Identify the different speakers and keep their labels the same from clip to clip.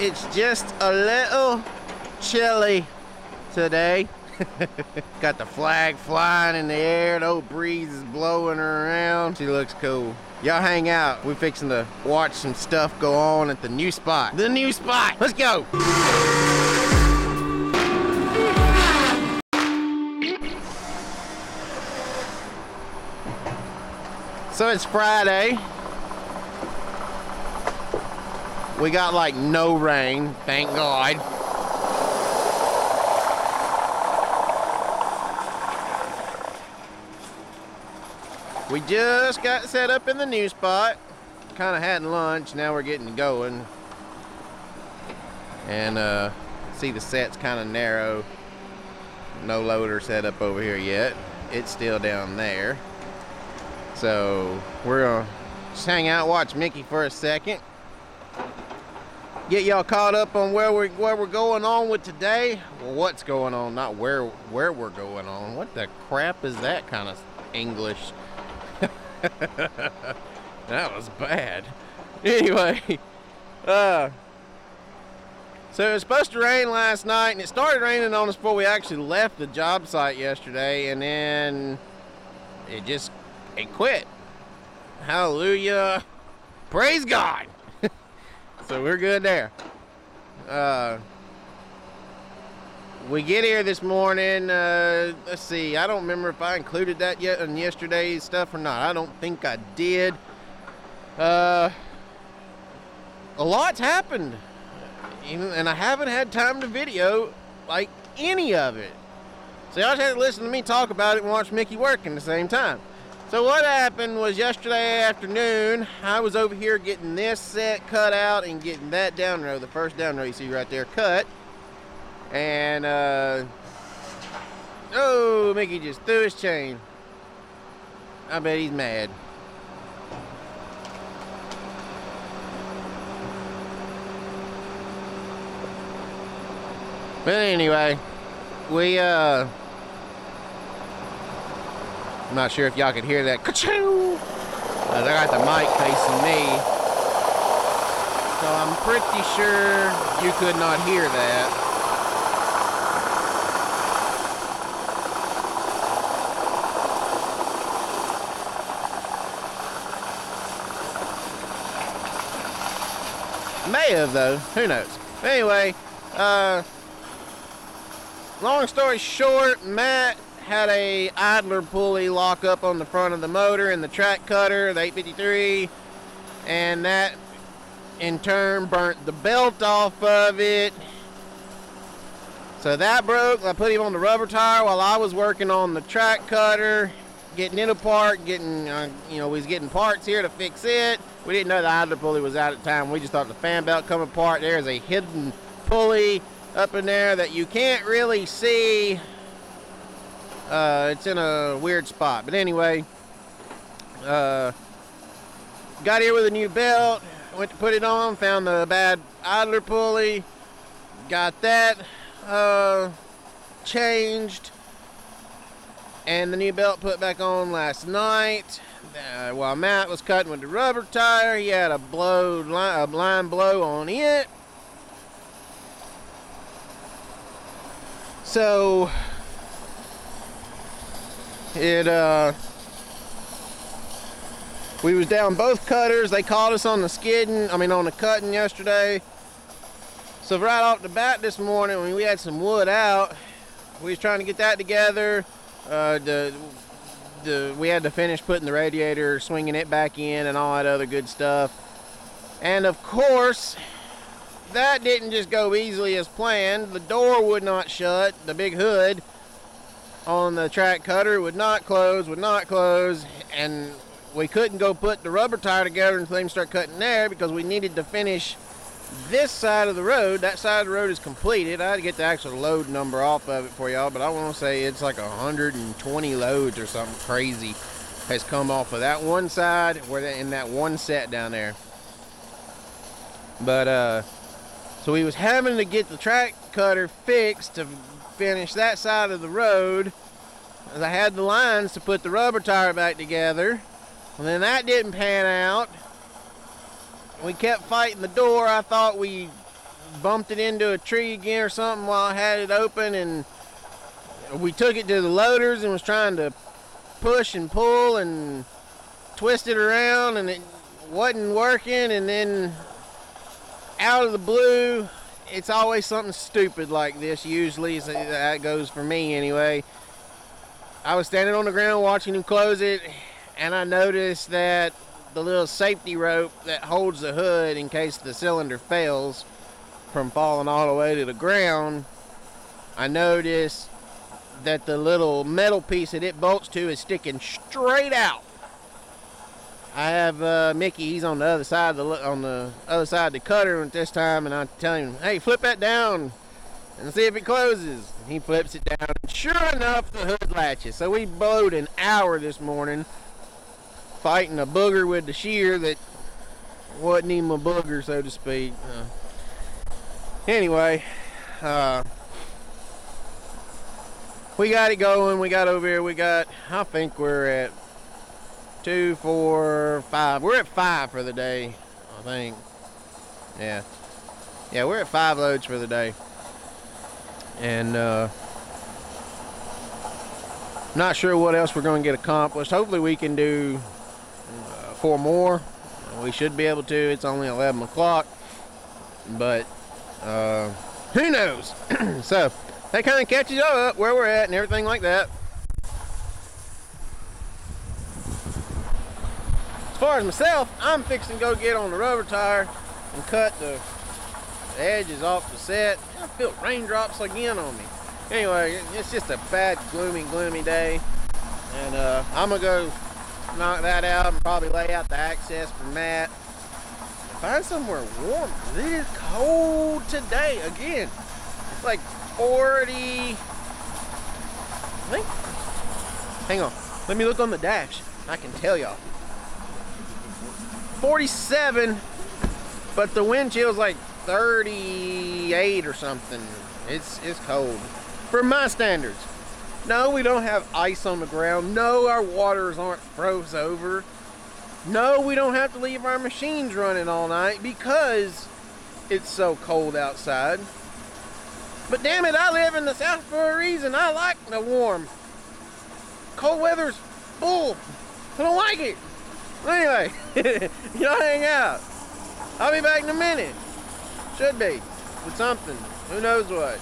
Speaker 1: It's just a little chilly today. Got the flag flying in the air, the old breeze is blowing her around. She looks cool. Y'all hang out. We're fixing to watch some stuff go on at the new spot. The new spot. Let's go. So it's Friday. We got like no rain, thank God. We just got set up in the new spot. Kind of had lunch, now we're getting going. And see, the set's kind of narrow. No loader set up over here yet. It's still down there. So we're gonna just hang out, watch Mickey for a second. Get y'all caught up on where we're going on with today. Well, what's going on, not where we're going on. What the crap is that kind of English? That was bad. Anyway, so it was supposed to rain last night, and it started raining on us before we actually left the job site yesterday, and then it quit. Hallelujah. Praise God. So we're good there. We get here this morning. Let's see. I don't remember if I included that yet in yesterday's stuff or not. I don't think I did. A lot's happened. And I haven't had time to video like any of it. So y'all just had to listen to me talk about it and watch Mickey work at the same time. So what happened was yesterday afternoon, I was over here getting this set cut out and getting that down row, the first down row you see right there, cut. And, oh, Mickey just threw his chain. I bet he's mad. But anyway, I'm not sure if y'all could hear that. Ka-choo! I got the mic facing me, so I'm pretty sure you could not hear that. May have, though. Who knows? Anyway, long story short, Matt had a idler pulley lock up on the front of the motor and the track cutter, the 853, and that in turn burnt the belt off of it. So that broke. I put him on the rubber tire while I was working on the track cutter, getting it apart, getting we was getting parts here to fix it. We didn't know the idler pulley was out at the time. We just thought the fan belt come apart. There's a hidden pulley up in there that you can't really see. It's in a weird spot, but anyway, got here with a new belt, went to put it on, found the bad idler pulley, got that changed, and the new belt put back on last night. While Matt was cutting with the rubber tire, he had a line blow on it. So we was down both cutters. They called us on the on the cutting yesterday. So right off the bat this morning, when we had some wood out, we was trying to get that together. We had to finish putting the radiator, swinging it back in, and all that other good stuff. And of course, that didn't just go easily as planned. The door would not shut. The big hood on the track cutter would not close, and we couldn't go put the rubber tire together until they start cutting there because we needed to finish this side of the road. That side of the road is completed. I had to get the actual load number off of it for y'all, but I want to say it's like 120 loads or something crazy has come off of that one side in that one set down there. But so we was having to get the track cutter fixed to finish that side of the road, as I had the lines to put the rubber tire back together, and then that didn't pan out. We kept fighting the door. I thought bumped it into a tree again or something while I had it open, and we took it to the loaders and was trying to push and pull and twist it around, and it wasn't working. And then out of the blue, it's always something stupid like this usually. So that goes for me anyway. I was standing on the ground watching him close it, and I noticed that the little safety rope that holds the hood in case the cylinder fails from falling all the way to the ground, I noticed that the little metal piece that it bolts to is sticking straight out. I have Mickey, he's on the other side of the cutter at this time, and I tell him, hey, flip that down and see if it closes. And he flips it down, and sure enough, the hood latches. So we blowed an hour this morning fighting a booger with the shear that wasn't even a booger, so to speak. Anyway, we got it going. We got over here. I think we're at 2, 4, 5. We're at 5 for the day, I think. Yeah, we're at 5 loads for the day. And not sure what else we're going to get accomplished. Hopefully we can do 4 more. We should be able to. It's only 11 o'clock, but who knows? So that kind of catches up where we're at and everything like that. As far as myself, I'm fixing to go get on the rubber tire and cut the edges off the set. I feel raindrops again on me. Anyway, it's just a bad, gloomy day, and I'm gonna go knock that out and probably lay out the access for Matt. Find somewhere warm. It is cold today again. It's like 40. I think. Hang on. Let me look on the dash. I can tell y'all. 47, but the wind chill's like 38 or something. It's cold for my standards. No, we don't have ice on the ground. No, our waters aren't froze over. No, we don't have to leave our machines running all night because it's so cold outside. But damn it, I live in the South for a reason. I like the warm. Cold weather's bull. I don't like it. Anyway, y'all hang out. I'll be back in a minute. Should be. With something. Who knows what.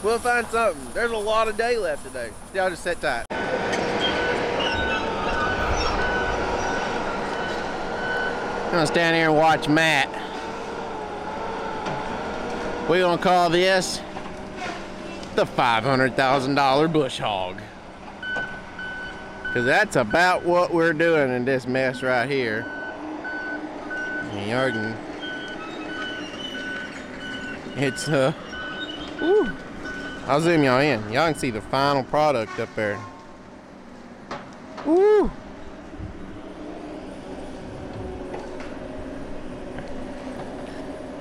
Speaker 1: We'll find something. There's a lot of day left today. Y'all just sit tight. I'm gonna stand here and watch Matt. We're gonna call this the $500,000 Bush Hog. Because that's about what we're doing in this mess right here. It's ooh. I'll zoom y'all in. Y'all can see the final product up there. Woo!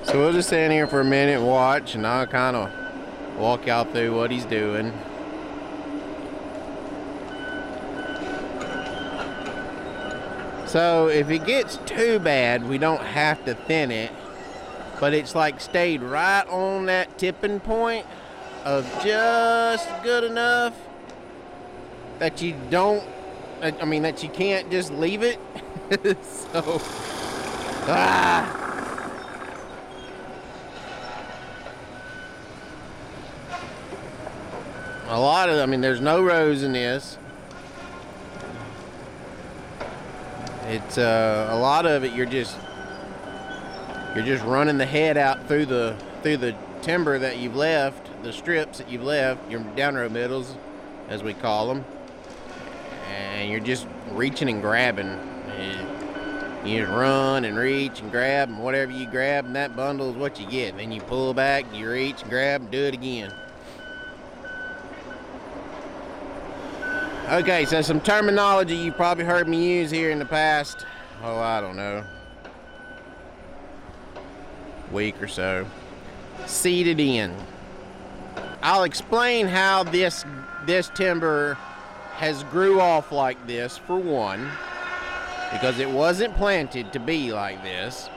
Speaker 1: So we'll just stand here for a minute and watch, and I'll kind of walk y'all through what he's doing. So if it gets too bad, we don't have to thin it, but it's like stayed right on that tipping point of just good enough that you don't, I mean, that you can't just leave it. So, a lot of, I mean, there's no rows in this. It's a lot of it. You're just running the head out through the timber that you've left, the strips that you've left, your down row middles, as we call them, and you're just reaching and grabbing. You just run and reach and grab, and whatever you grab in that bundle is what you get. Then you pull back, you reach and grab, and do it again. Okay, so some terminology you probably heard me use here in the past, I don't know, week or so. Seeded in. I'll explain how this timber has grew off like this, for one, because it wasn't planted to be like this.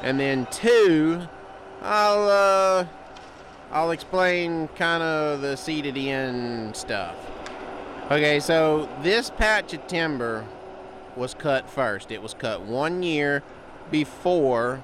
Speaker 1: And then two, I'll I'll explain kind of the seeded in stuff. Okay, so this patch of timber was cut first. It was cut 1 year before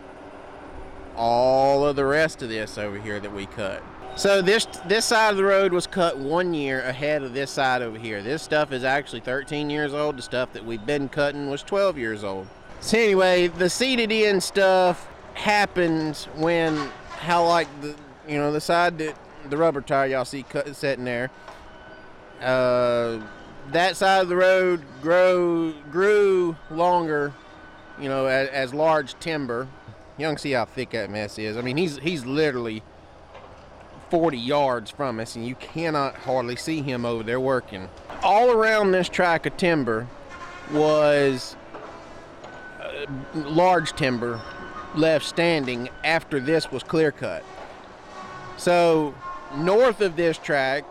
Speaker 1: all of the rest of this over here that we cut. So this side of the road was cut 1 year ahead of this side over here. This stuff is actually 13 years old. The stuff that we've been cutting was 12 years old. So anyway, the seeded in stuff happens when like the side that the rubber tire y'all see sitting there, that side of the road grew longer, as large timber. You can see how thick that mess is. I mean, he's literally 40 yards from us, and you cannot hardly see him over there working. All around this tract of timber was large timber left standing after this was clear cut. So north of this tract,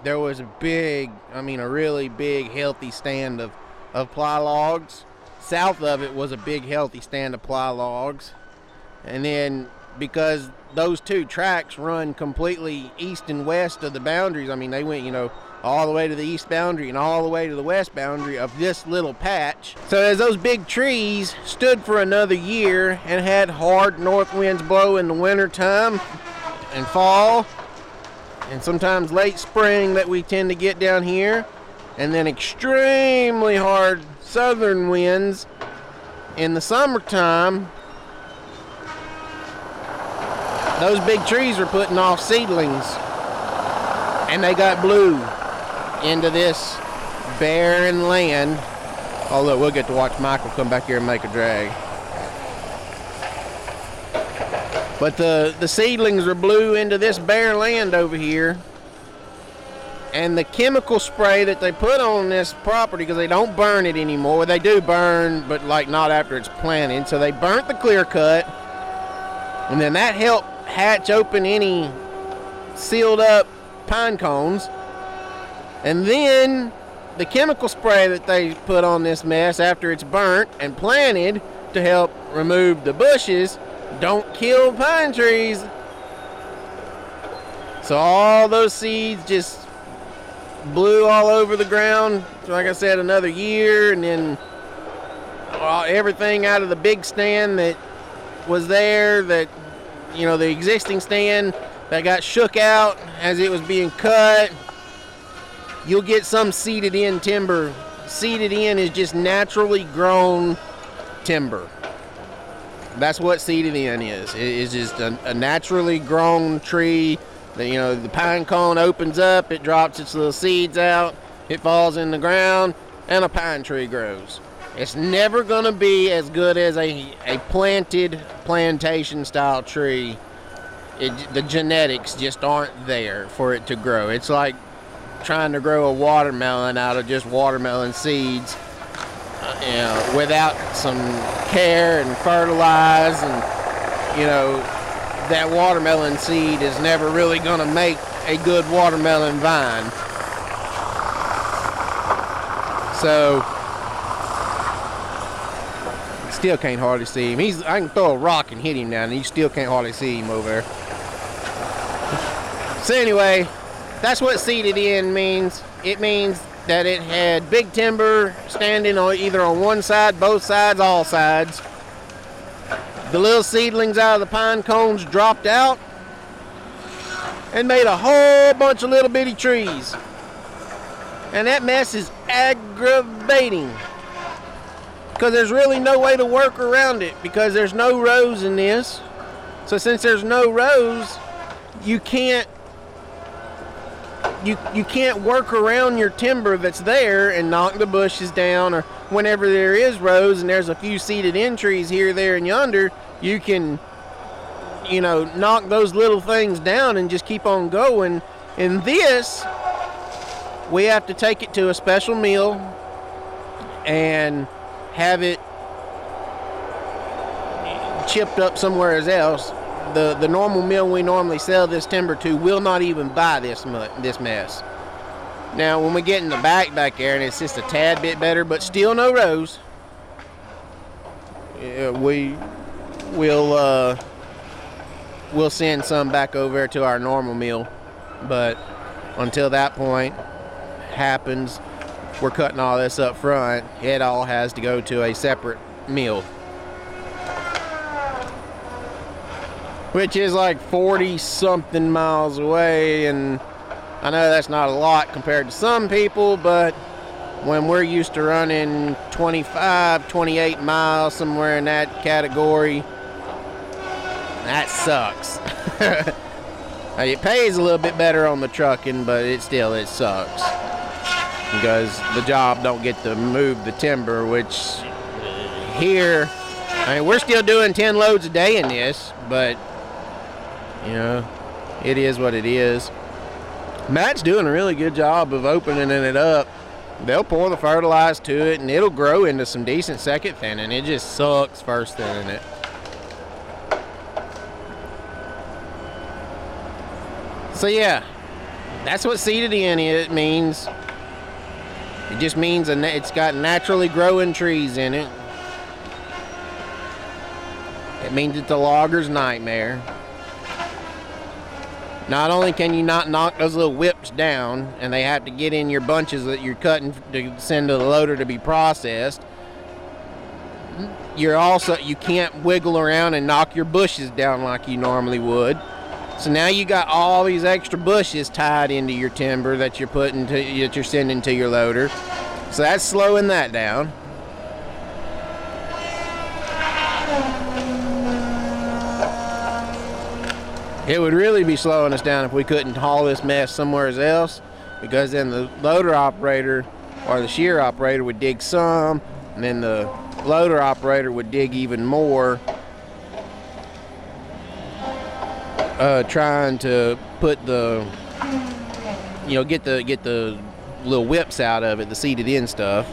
Speaker 1: there was a really big, healthy stand of ply logs. South of it was a big, healthy stand of ply logs. And then, because those two tracks run completely east and west of the boundaries, I mean, they went, all the way to the east boundary and all the way to the west boundary of this little patch. So as those big trees stood for another year and had hard north winds blow in the winter time and fall, and sometimes late spring that we tend to get down here, and then extremely hard southern winds in the summertime, those big trees are putting off seedlings, and they got blew into this barren land. Oh look, we'll get to watch Michael come back here and make a drag. But the seedlings are blew into this bare land over here, and the chemical spray that they put on this property, because they don't burn it anymore, they do burn, but like not after it's planted, so they burnt the clear cut, and then that helped hatch open any sealed up pine cones. And then the chemical spray that they put on this mess after it's burnt and planted to help remove the bushes don't kill pine trees. So all those seeds just blew all over the ground. Like I said, another year, and then everything out of the big stand that was there, that the existing stand that got shook out as it was being cut. You'll get some seeded in timber. Seeded in is just naturally grown timber. That's what seeded in is. It is just a naturally grown tree. The pine cone opens up, it drops its little seeds out, it falls in the ground, and a pine tree grows. It's never gonna be as good as a planted plantation style tree. The genetics just aren't there for it to grow. It's like trying to grow a watermelon out of just watermelon seeds, without some care and fertilize, and that watermelon seed is never really gonna make a good watermelon vine. So still can't hardly see him. I can throw a rock and hit him now, and you still can't hardly see him over there. So anyway, that's what seeded in means. It means that it had big timber standing on either on one side, both sides, all sides. The little seedlings out of the pine cones dropped out and made a whole bunch of little bitty trees. And that mess is aggravating, because there's really no way to work around it, because there's no rows in this. So since there's no rows, you can't work around your timber that's there and knock the bushes down, or whenever there is rows and there's a few seeded in trees here, there, and yonder, you can knock those little things down and just keep on going. In this, we have to take it to a special mill and have it chipped up somewhere else. The normal mill we normally sell this timber to will not even buy this mess. Now, when we get in the back there, and it's just a tad bit better, but still no rows, we'll we'll send some back over to our normal mill. But until that point happens, we're cutting all this up front. It all has to go to a separate mill, which is like 40 something miles away. And I know that's not a lot compared to some people, but when we're used to running 25, 28 miles, somewhere in that category, that sucks. It pays a little bit better on the trucking, but it sucks. Because the job don't get to move the timber, which here, I mean, we're still doing 10 loads a day in this, but, you know, it is what it is. Matt's doing a really good job of opening it up. They'll pour the fertilizer to it, and it'll grow into some decent second thinning. It just sucks first thinning it. So yeah, that's what seeded in it means. It just means it's got naturally growing trees in it. It means it's a logger's nightmare. Not only can you not knock those little whips down, and they have to get in your bunches that you're cutting to send to the loader to be processed, you can't wiggle around and knock your bushes down like you normally would. So now you got all these extra bushes tied into your timber that you're sending to your loader. So that's slowing that down. It would really be slowing us down if we couldn't haul this mess somewhere else, because then the loader operator or the shear operator would dig some, and then the loader operator would dig even more, trying to put the, get the little whips out of it, the seeded in stuff.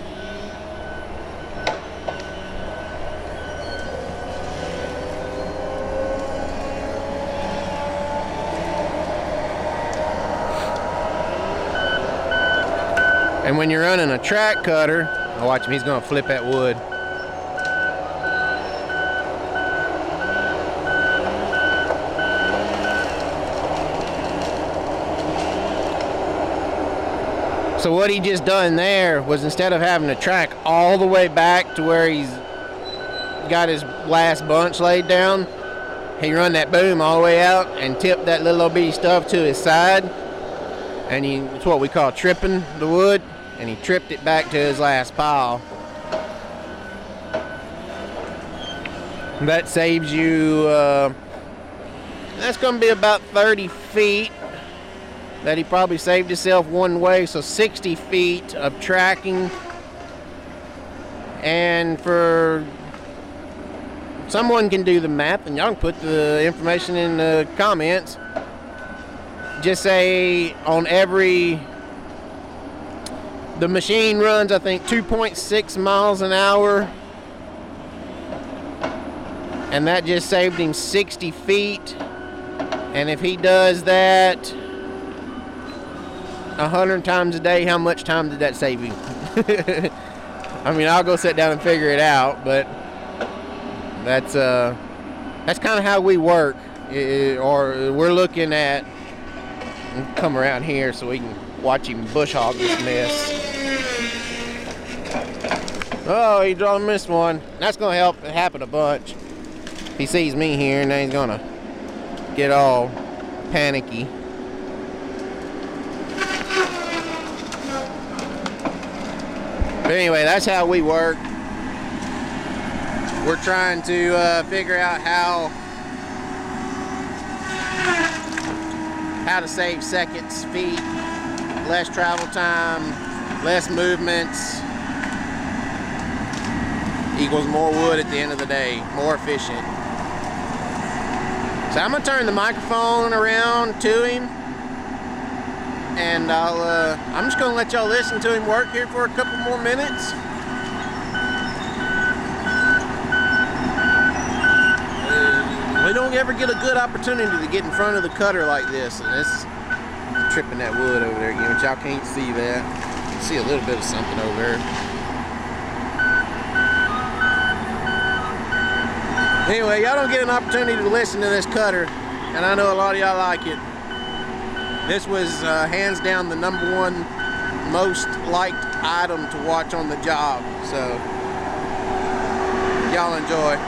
Speaker 1: And when you're running a track cutter, oh, watch him, he's gonna flip that wood. So what he just done there was, instead of having to track all the way back to where he's got his last bunch laid down, he run that boom all the way out and tipped that little bitty stuff to his side. And it's what we call tripping the wood, and he tripped it back to his last pile. That saves you, that's gonna be about 30 feet that he probably saved himself one way, so 60 feet of tracking. And for someone can do the math, and y'all can put the information in the comments. Just say on the machine runs, I think, 2.6 miles an hour, and that just saved him 60 feet. And if he does that 100 times a day, how much time did that save him? I mean, I'll go sit down and figure it out, but that's kind of how we work. Or we're looking at, come around here so we can watch him bush hog this mess. Oh, he missed one. That's gonna help it happen a bunch. He sees me here, and then he's gonna get all panicky. But anyway, that's how we work. We're trying to figure out how to save seconds, feet, less travel time, less movements, equals more wood at the end of the day, more efficient. So I'm gonna turn the microphone around to him, and I'm just gonna let y'all listen to him work here for a couple more minutes. We don't ever get a good opportunity to get in front of the cutter like this, and it's tripping that wood over there again, but y'all can't see that. You can see a little bit of something over there. Anyway, y'all don't get an opportunity to listen to this cutter and I know a lot of y'all like it. This was hands down the #1 most liked item to watch on the job, so y'all enjoy.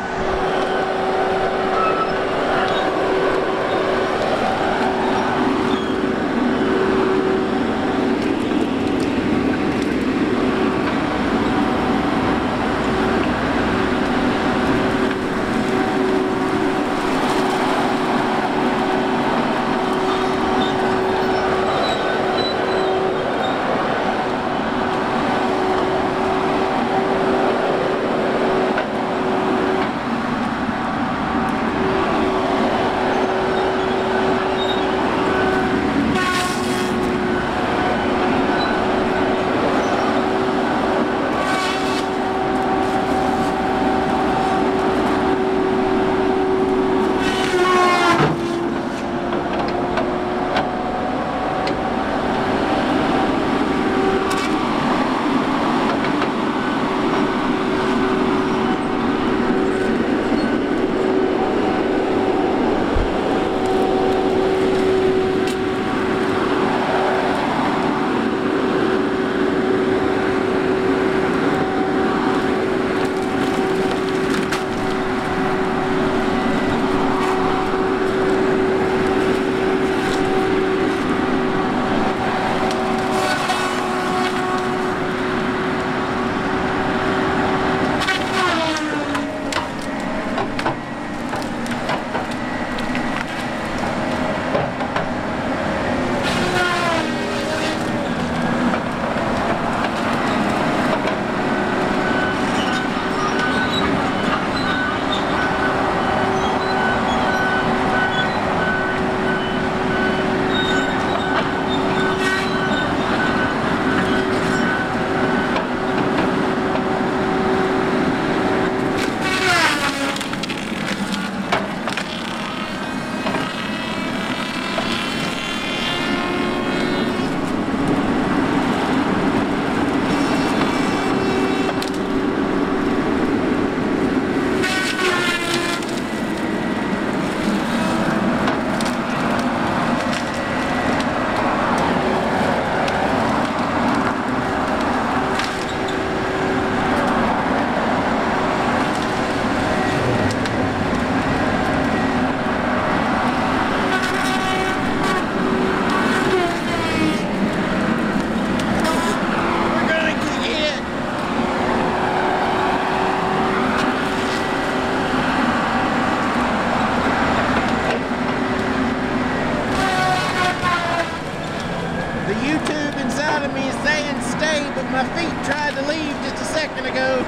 Speaker 1: My feet tried to leave just a second ago.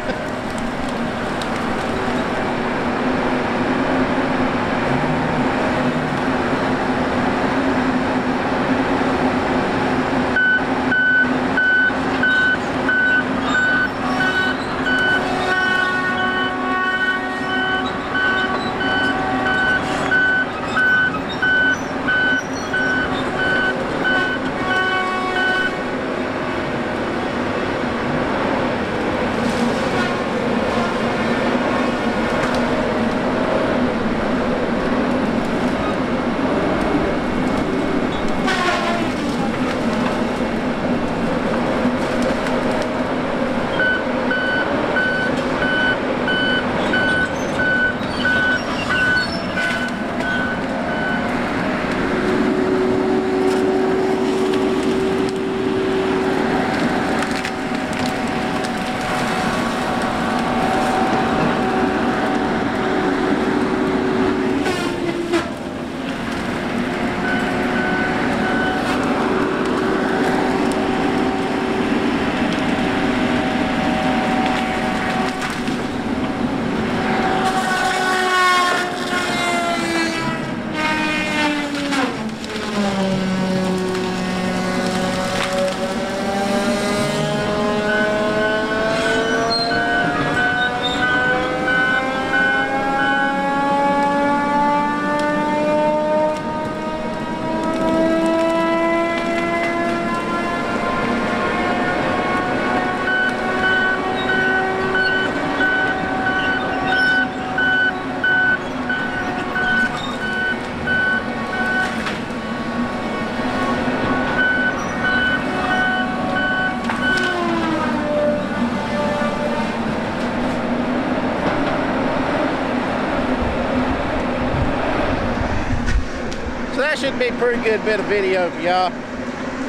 Speaker 1: So that should be a pretty good bit of video for y'all.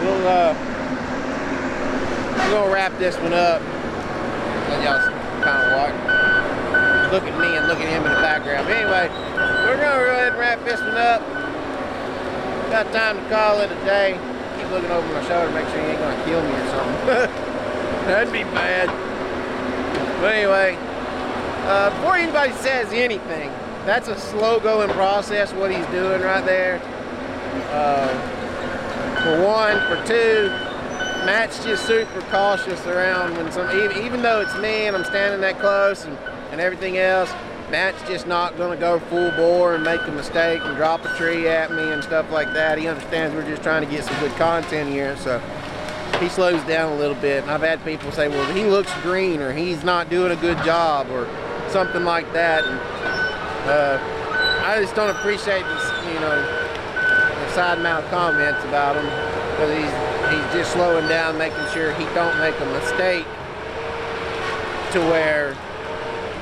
Speaker 1: We're gonna wrap this one up. Let y'all kind of watch. Look at me and look at him in the background. But anyway, we're gonna go ahead and wrap this one up. Got time to call it a day. Keep looking over my shoulder, make sure he ain't gonna kill me or something. That'd be bad. But anyway, before anybody says anything, that's a slow going process what he's doing right there. For one, for two, Matt's just super cautious around when even though it's me and I'm standing that close and everything else, Matt's just not gonna go full bore and make a mistake and drop a tree at me and stuff like that. He understands we're just trying to get some good content here, so he slows down a little bit. And I've had people say, well, he looks green, or he's not doing a good job, or something like that. And I just don't appreciate this, you know, the side mouth comments about him, because he's just slowing down, making sure he don't make a mistake to where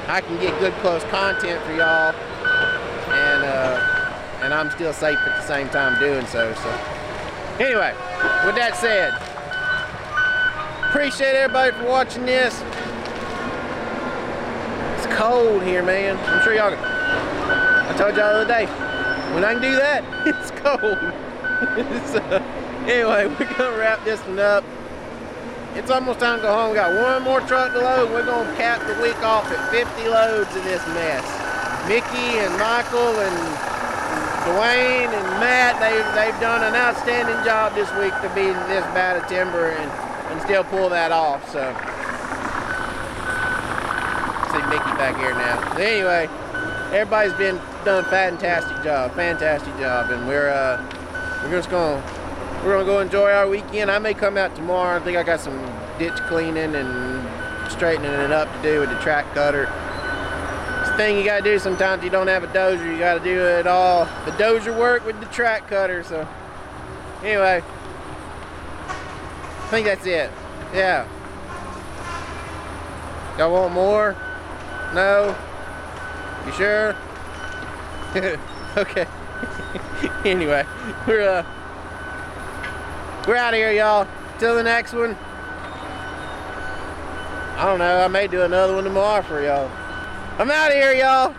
Speaker 1: I can get good close content for y'all, and I'm still safe at the same time doing so. So anyway, with that said, appreciate everybody for watching this. It's cold here, man. I'm sure y'all, I told y'all the other day, when I can do that, it's cold. So anyway, we're gonna wrap this one up. It's almost time to go home. We got one more truck to load. We're going to cap the week off at 50 loads of this mess. Mickey and Michael and Dwayne and Matt, they've done an outstanding job this week to be this bad of timber and still pull that off. So, see Mickey back here now. But anyway, everybody's done a fantastic job, and we're just going to. We're gonna go enjoy our weekend. I may come out tomorrow. I think I got some ditch cleaning and straightening it up to do with the track cutter. It's the thing you gotta do sometimes. You don't have a dozer, you gotta do it all. The dozer work with the track cutter. So anyway, I think that's it. Yeah. Y'all want more? No? You sure? Okay. Anyway, we're out of here, y'all. Till the next one. I don't know, I may do another one tomorrow for y'all. I'm out of here, y'all.